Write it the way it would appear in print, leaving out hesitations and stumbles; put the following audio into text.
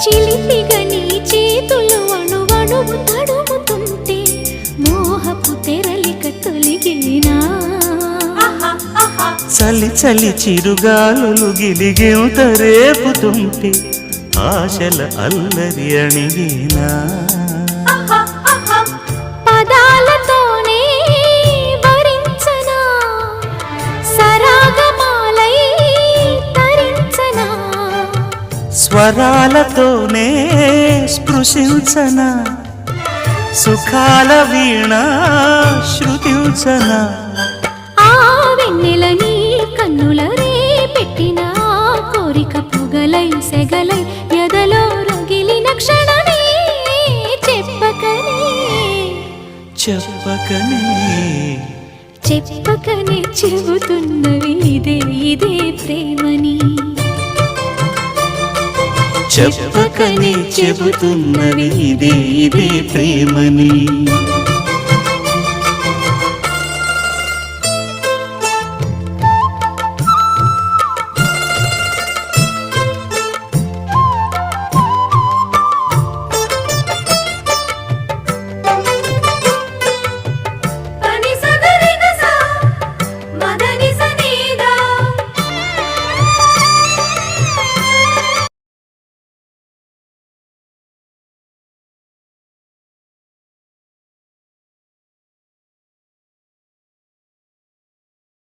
చిలిపిగా నీ చేతులు అణువణువు తడుముతుంటే మోహపు తెరలిక తొలిగినా చలి చలి చిరుగాలులు గిలిగెంత రేపుతుంటే ఆశల అల్లరి అణిగినా పదాలతోనే వరించనా సరాగమాలై తరించనా స్వరాలతోనే స్పృశించనా సుఖాల వీణ శృతించనా ఆ వెన్నెల నీ కన్నుల రే పెట్టిన కోరిక పొగలై సెగలై ఎదలో రగిలిన క్షణమే చెప్పకనే చెప్పకనే చెప్పకనే చెబుతున్నవి ఇదే ఇదే ప్రేమని చెప్పకనే చెబుతున్నవి ఇదే ఇదే ప్రేమని